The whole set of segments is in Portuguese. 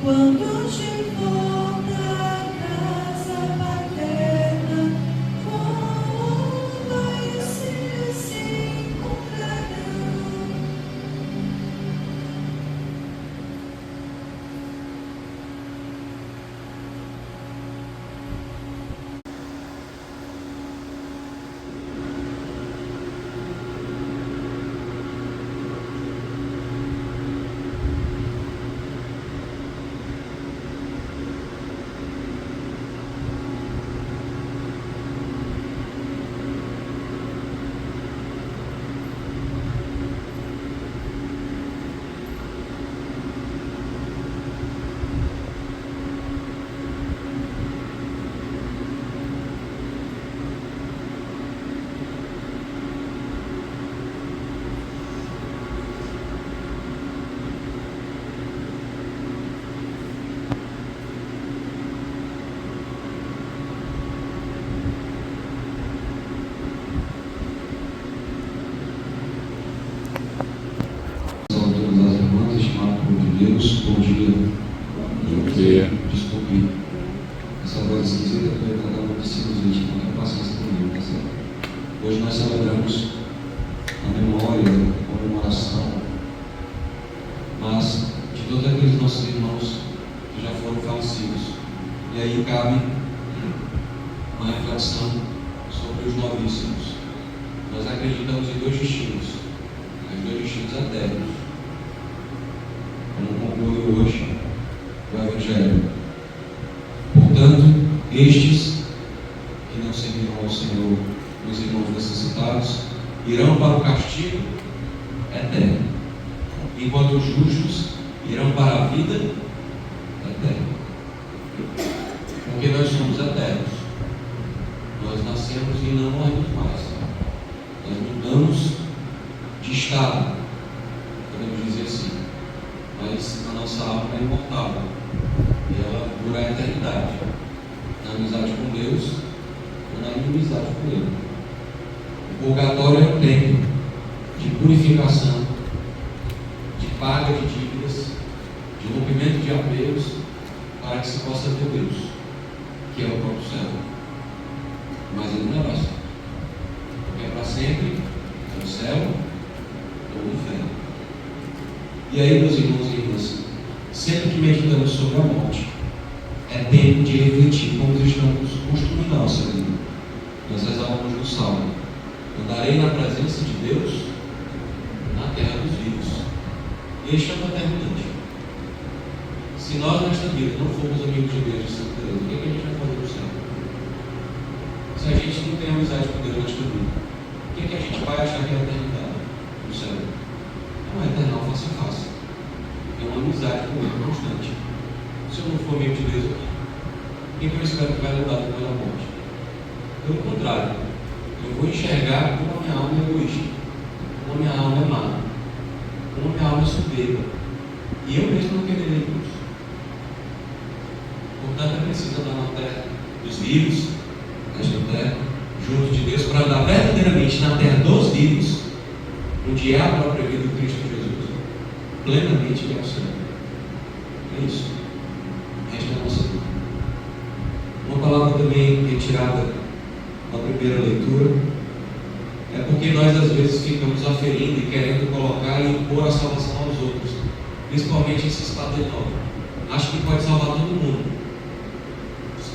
Quando te volta a casa paterna, como vai se encontrarão? Bom dia. Bom dia. Desculpe essa voz esquisita, porque eu estava muito sinusite, então tenha paciência comigo, tá certo? Hoje nós celebramos a memória, a comemoração, mas de todos aqueles nossos irmãos que já foram falecidos. E aí cabe uma reflexão sobre os novíssimos. Nós acreditamos em dois destinos, os dois destinos eternos. Como conclui hoje o Evangelho. Portanto, estes que não serviram ao Senhor, os irmãos necessitados, irão para o castigo eterno, enquanto os justos irão para a vida eterna. Porque nós somos eternos. Nós nascemos e não morremos mais. Nós mudamos de estado, podemos dizer assim. Mas a nossa alma é imortal e ela dura a eternidade, na amizade com Deus ou na inimizade com Ele. O purgatório é um tempo de purificação, de paga de dívidas, de rompimento de apegos, para que se possa ver Deus, que é o próprio céu. Mas ele não é para sempre, porque é para sempre, é o céu ou o inferno. E aí, meus irmãos e irmãs, sempre que meditamos sobre a morte, é tempo de refletir como estamos construindo a nossa vida. Nós rezávamos no Salmo: andarei na presença de Deus na terra dos vivos. Este é o determinante. Se nós nesta vida não formos amigos de Deus de Santa Teresa, o que a gente vai fazer no céu? Se a gente não tem amizade com Deus nesta vida, o que a gente vai achar que é a eternidade no céu? Não é eternal face a face. É uma amizade com Ele constante. Se eu não for amigo de Deus, o que eu espero que vai mudar depois da morte? Pelo contrário, eu vou enxergar como a minha alma é egoísta, como a minha alma é má, como a minha alma é soberba. E eu mesmo não quererei isso. Portanto, é preciso andar na terra dos vivos, nesta terra, junto de Deus, para andar verdadeiramente na terra dos vivos, onde é a própria vida do Cristo Jesus, plenamente que é o Senhor. É isso. Esta é a nossa vida. Uma palavra também retirada da primeira leitura é porque nós às vezes ficamos aferindo e querendo colocar e impor a salvação aos outros, principalmente esses padrões novos. Acho que pode salvar todo mundo.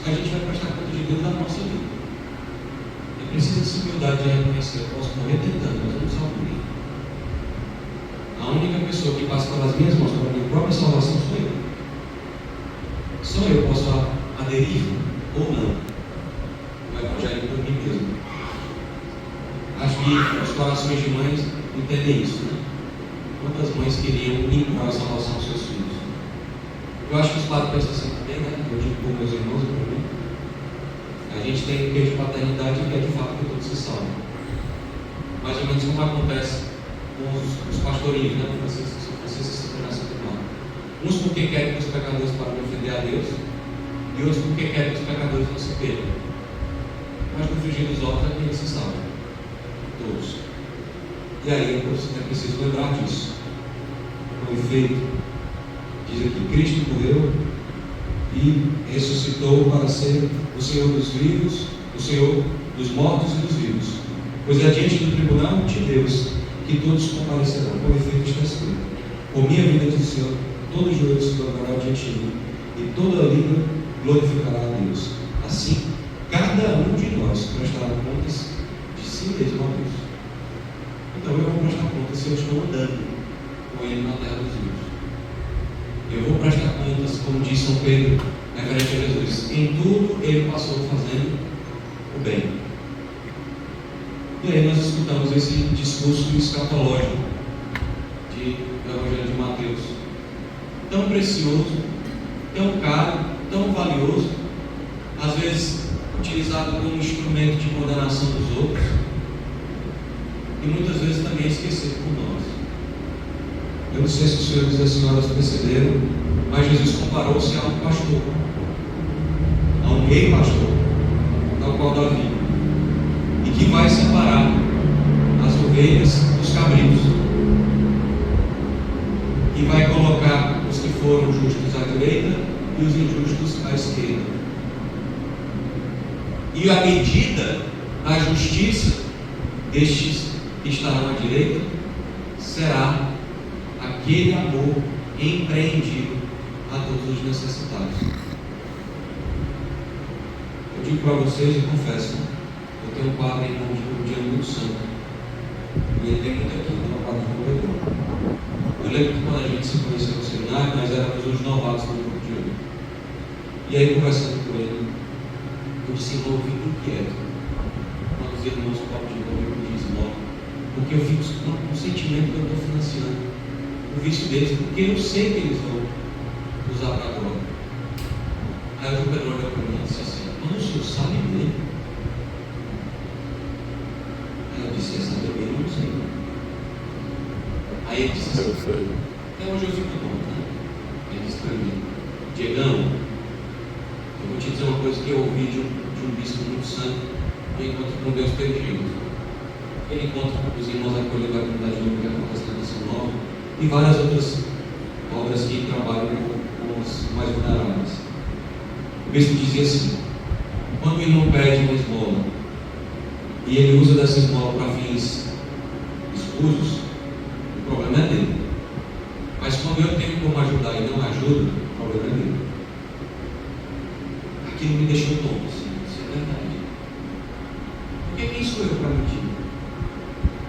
A gente vai prestar conta de Deus na nossa vida. É preciso essa humildade de reconhecer: eu posso morrer tentando, mas eu não salvo ninguém. A única pessoa que passa pelas minhas mãos para a minha própria salvação sou eu. Só eu posso aderir ou não o Evangelho por mim mesmo. Acho que os corações de mães entendem isso, né? Quantas mães queriam limpar a salvação dos seus filhos? Eu acho que os padres pensam assim também, né? Eu digo para meus irmãos e para mim. A gente tem o que de paternidade e é de fato que todos se salvam. Mais ou menos como acontece com os pastorinhos, né? Vocês começam a tomar. Uns porque querem que os pecadores parem de ofender a Deus, e outros porque querem que os pecadores não se percam. Mas no frigir dos ovos é que eles se salvam. Todos. E aí é preciso lembrar disso. Com efeito, Diz aqui: Cristo morreu e ressuscitou para ser o Senhor dos vivos, o Senhor dos mortos e dos vivos. Pois é diante do tribunal de Deus que todos comparecerão. Com efeito está escrito: por minha vida, diz o Senhor, todo joelho se dobrará diante de mim, e toda língua glorificará a Deus. Assim, cada um de nós prestará contas de si mesmo a Deus. Então eu vou prestar contas se eu estou andando com Ele na terra dos vivos. Eu vou prestar contas, como diz São Pedro, referente a Jesus: em tudo Ele passou fazendo o bem. E aí nós escutamos esse discurso escatológico do Evangelho de Mateus, tão precioso, tão caro, tão valioso, às vezes utilizado como instrumento de condenação dos outros, e muitas vezes também esquecido por nós. Eu não sei se os senhores e as senhoras perceberam, mas Jesus comparou-se a um pastor, a um rei pastor, tal qual Davi, e que vai separar as ovelhas dos cabritos, e vai colocar os que foram justos à direita e os injustos à esquerda. E a medida da justiça destes que estarão à direita será aquele amor empreendido a todos os necessitados. Eu digo para vocês e confesso, eu tenho um padre em nome de um dia muito santo, e ele tem muito aqui, não é um padre de corredor. Eu lembro que quando a gente se conheceu no seminário, nós éramos os novatos do grupo de hoje. E aí, conversando com ele, eu disse: irmão, eu fico inquieto quando os irmãos pobres de novo me dizem logo, porque eu fico com o sentimento que eu estou financiando o vício deles, porque eu sei que eles vão usar para a droga. Aí o João Pedro olhou para mim e disse assim: mas o senhor sabe mesmo? Aí eu disse: sabe bem, eu não sei. Aí ele disse assim: até hoje eu fico tonto, né? Ele disse para mim: Diegão, eu vou te dizer uma coisa que eu ouvi de um bispo muito santo, que encontra com Deus perdido. Ele encontra com os irmãos acolhidos da comunidade de que acontece na Nação Nova, e várias outras obras que trabalham com os mais vulneráveis. O bispo dizia assim: quando o irmão pede uma esmola e ele usa dessa esmola para fins escusos, o problema é dele. Mas quando eu tenho como ajudar e não ajudo, o problema é dele. Aquilo me deixou tonto, assim, isso é verdade. Porque quem sou eu para mentir?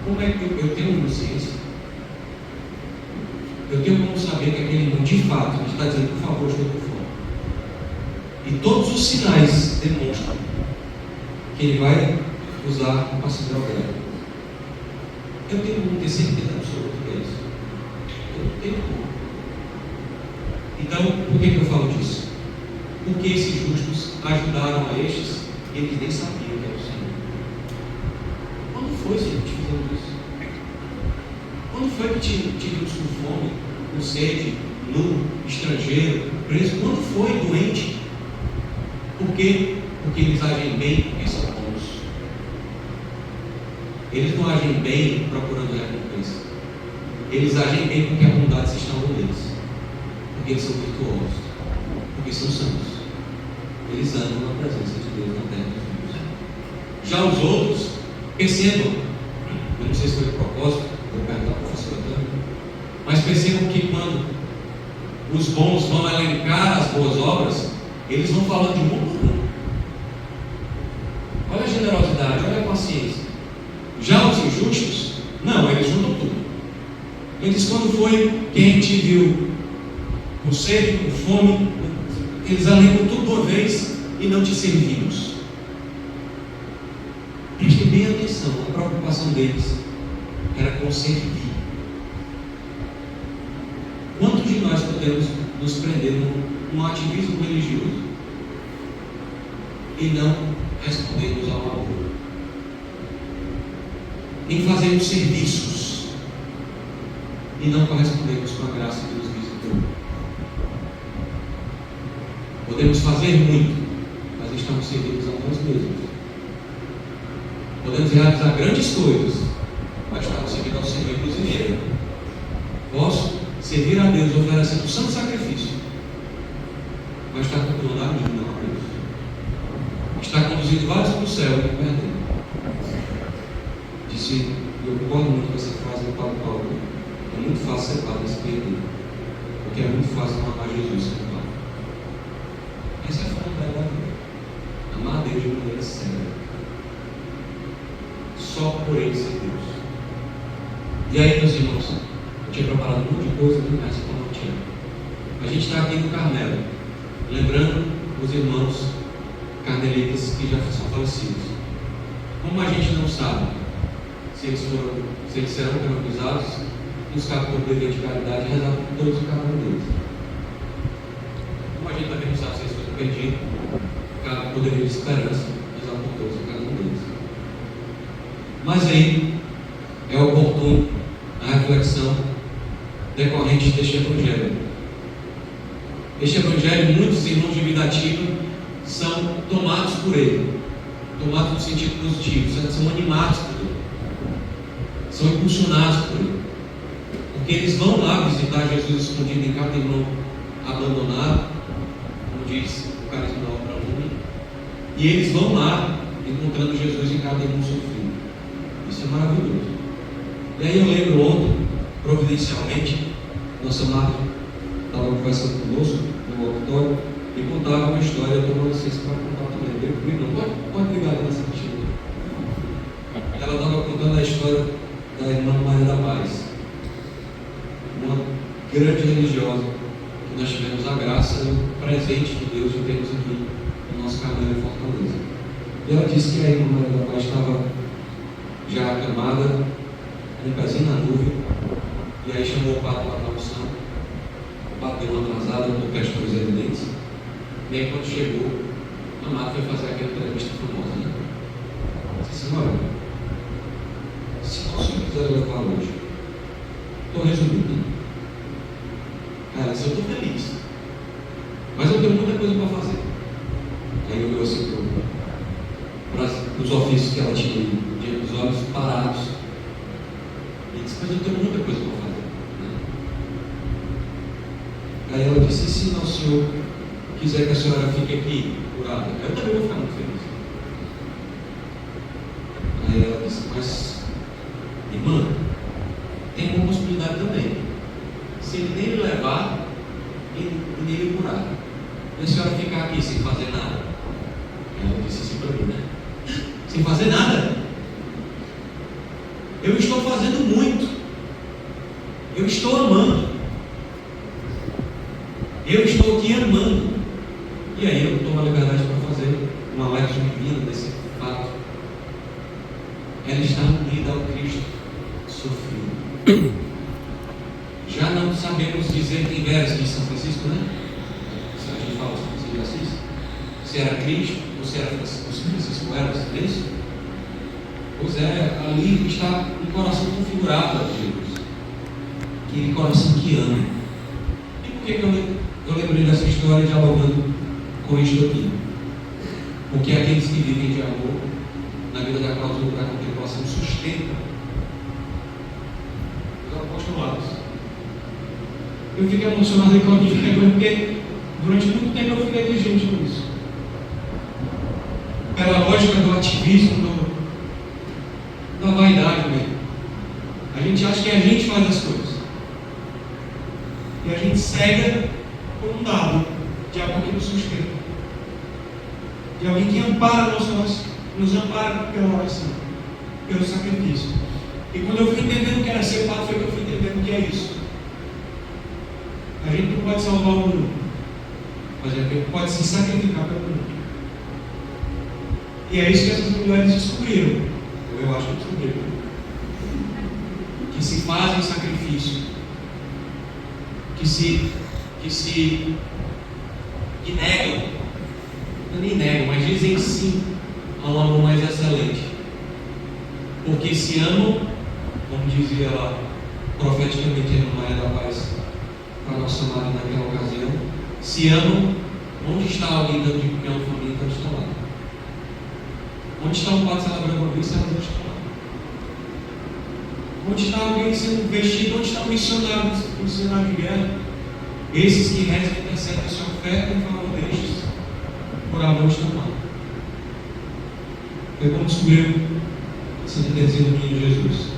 Como é que eu tenho consciência? Eu tenho como saber que aquele irmão de fato está dizendo: por favor, estou por fora. E todos os sinais demonstram que ele vai usar o passe drogário. Eu tenho como ter certeza absoluta que é isso. Eu não tenho como. Então, por que eu falo disso? Porque esses justos ajudaram a estes e eles nem sabiam que era o Senhor. Quando foi, Senhor, que fizemos isso? Quando foi que tivemos com fome, com sede, nu, estrangeiro, preso? Quando foi doente? Por quê? Porque eles agem bem porque são bons. Eles não agem bem procurando recompensa. Eles agem bem porque a bondade se instalou neles. Porque eles são virtuosos. Porque são santos. Eles andam na presença de Deus na terra dos vivos. Já os outros, percebam, eu não sei se foi de propósito, vou perguntar para o professor Antônio, mas percebam que quando os bons vão elencar as boas obras, eles vão falando de mundo. Olha a generosidade, olha a paciência. Já os injustos, não, eles juntam tudo. Ele diz: quando foi que a gente viu com sede, com fome, eles alencam tudo de uma vez e não te servimos. Prestem bem atenção, a preocupação deles era com servir. Quantos de nós podemos nos prender num ativismo religioso e não respondermos ao amor? Em fazermos serviços e não correspondermos com a graça que nos visitou. Podemos fazer muito, mas estamos servidos a nós mesmos. Podemos realizar grandes coisas, mas estamos servindo ao Senhor. Inclusive, eu posso servir a Deus oferecendo um santo sacrifício, mas está controlando a mim, não a Deus. Está conduzindo vários para o céu e perdendo. Disse, eu concordo muito com essa frase do Padre Paulo. É muito fácil ser padre e se perder, porque é muito fácil não amar Jesus sem padre. Essa é a fronteira da vida. Amar a Deus de maneira séria, só por Ele ser Deus. E aí, meus irmãos, eu tinha preparado um monte de coisa, mas como não tinha. A gente está aqui no Carmelo, lembrando os irmãos carmelitas que já são falecidos. Como a gente não sabe se eles serão canonizados, buscar por dever de caridade e rezar por todos os cada um deles. Como a gente também não sabe se eles foram perdidos, por dever de esperança, rezar por todos e cada um deles. Mas aí é oportuno a reflexão decorrente deste Evangelho. Este Evangelho, muitos irmãos de vida ativa são tomados por ele, tomados no sentido positivo, são animados por ele, são impulsionados por ele, porque eles vão lá visitar Jesus escondido em cada irmão abandonado, como diz o carisma da obra Lumen, e eles vão lá encontrando Jesus em cada irmão sofrido. Isso é maravilhoso. E aí eu lembro ontem, providencialmente, nossa madre estava conversando conosco no auditório e contava uma história. Eu estou com vocês para contar também. Não pode ligar nessa mentira. Ela estava contando a história da irmã Maria da Paz, uma grande religiosa que nós tivemos a graça e o presente de Deus de termos aqui no nosso caminho em Fortaleza. E ela disse que a irmã Maria da Paz estava já acamada, um pezinho na nuvem, e aí chamou o padre para a unção. O padre deu uma atrasada por questões evidentes, e aí quando chegou, a madre foi fazer aquela entrevista famosa, né? Disse: senhora, se o senhor quiser levar hoje, estou resumindo, né? Ela disse: eu estou feliz, mas eu tenho muita coisa para fazer. Aí eu olhei assim para os ofícios que ela tinha diante dos olhos parados, e disse: mas eu tenho muita coisa para fazer, né? Aí ela disse: e se não, o senhor quiser que a senhora fique aqui curada, eu também vou ficar muito feliz. Aí ela disse: mas irmã, tem uma possibilidade também, se ele nem me levar e nem me curar, e a senhora ficar aqui sem fazer nada. Aí ela disse assim para mim, né? Sem fazer nada? Eu estou fazendo muito, eu estou amando, eu estou aqui amando. E aí eu tomo a liberdade para fazer uma live divina desse fato. Ela está unida ao Cristo sofrido. Já não sabemos dizer quem era de São Francisco, né? Se a gente fala São Francisco de Assis, se era Cristo ou se era Francisco, era isso? Pois é, ali está um coração configurado a Jesus, aquele coração que ama. E por que eu lembrei dessa história dialogando com isto aqui? Porque aqueles que vivem de amor na vida da clausura da contemplação sustentam os apostolados. Eu fiquei emocionado e claudificado porque durante muito tempo eu fui negligente com isso. Pela lógica do ativismo, da vaidade mesmo. A gente acha que a gente faz as coisas. E a gente cega por um dado de algo que nos sustenta. De alguém que ampara nos ampara pela oração, pelo sacrifício. E quando eu fui entendendo o que era ser padre, foi que eu fui entendendo o que é isso. A gente não pode salvar o mundo, mas a gente pode se sacrificar pelo mundo. E é isso que essas mulheres descobriram. Eu acho que descobriram. Que se fazem sacrifício, que negam, não nem negam, mas dizem sim a um amor mais excelente. Porque se amam, como dizia lá profeticamente a irmã Maria da Paz para a nossa amada naquela ocasião, se amam, onde está alguém dando de comer a uma família, então está lá. Onde está um padre celebrando uma missa, ela não está lá. Onde está alguém sendo vestido, onde está um missionário de guerra, Esses que rezam e intercedem se ofertam em favor destes, por amor estão lá. Foi como descobriu Santa Teresinha do Menino Jesus.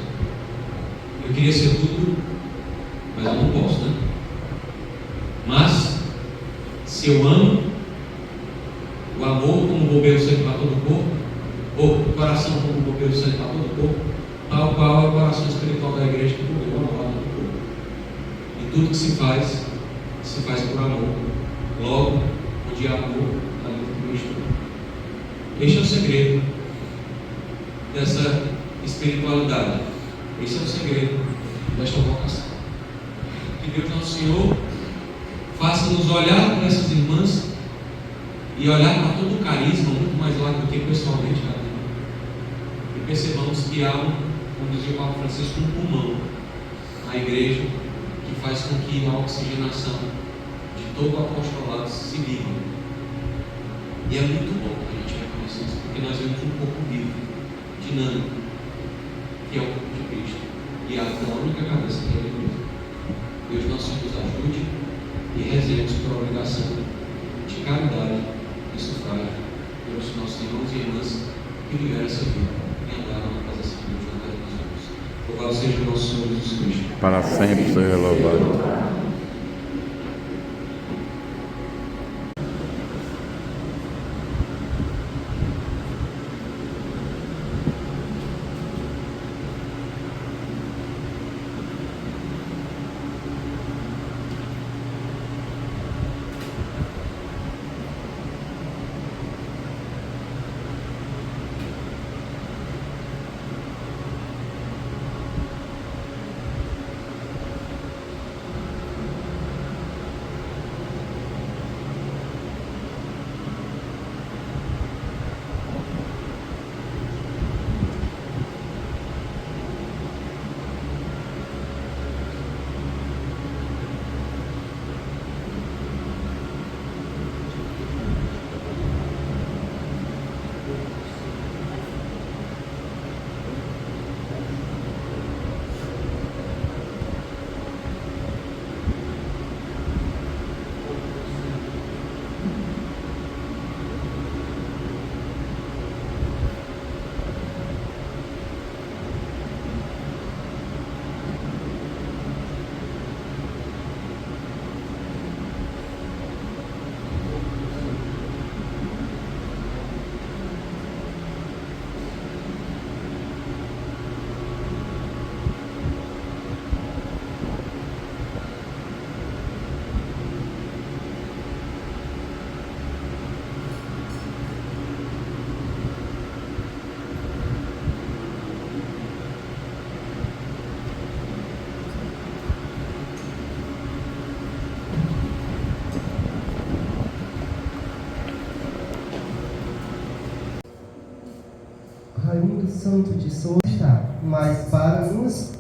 Eu queria ser tudo, mas eu não posso, né? Mas, se eu amo, o amor como bombeiro sangue para todo o corpo, ou o coração como bombeiro sangue para todo o corpo, tal qual é o coração espiritual da igreja que bombeia a roda do corpo. E tudo que se faz por amor. Logo, o de amor na vida de Cristo. Este é o segredo dessa espiritualidade. Esse é o segredo desta vocação. Que Deus Nosso Senhor faça-nos olhar para essas irmãs e olhar para todo o carisma, muito mais lá do que pessoalmente cada uma. E percebamos que há como dizia o Papa Francisco, um pulmão na igreja que faz com que a oxigenação de todo o apostolado se ligue. E é muito bom a gente reconhecer isso, porque nós vemos um corpo vivo, dinâmico, que é o corpo de Cristo, e a única cabeça que é Ele mesmo. Deus Nosso Senhor nos ajude e rezemos por obrigação de caridade e sufrágio pelos nossos irmãos e irmãs que viveram essa vida e andaram na casa de Deus na terra dos homens. Louvado seja o nosso Senhor Jesus Cristo. Para sempre seja louvado. Raimundo Santo de Souza, mas para nos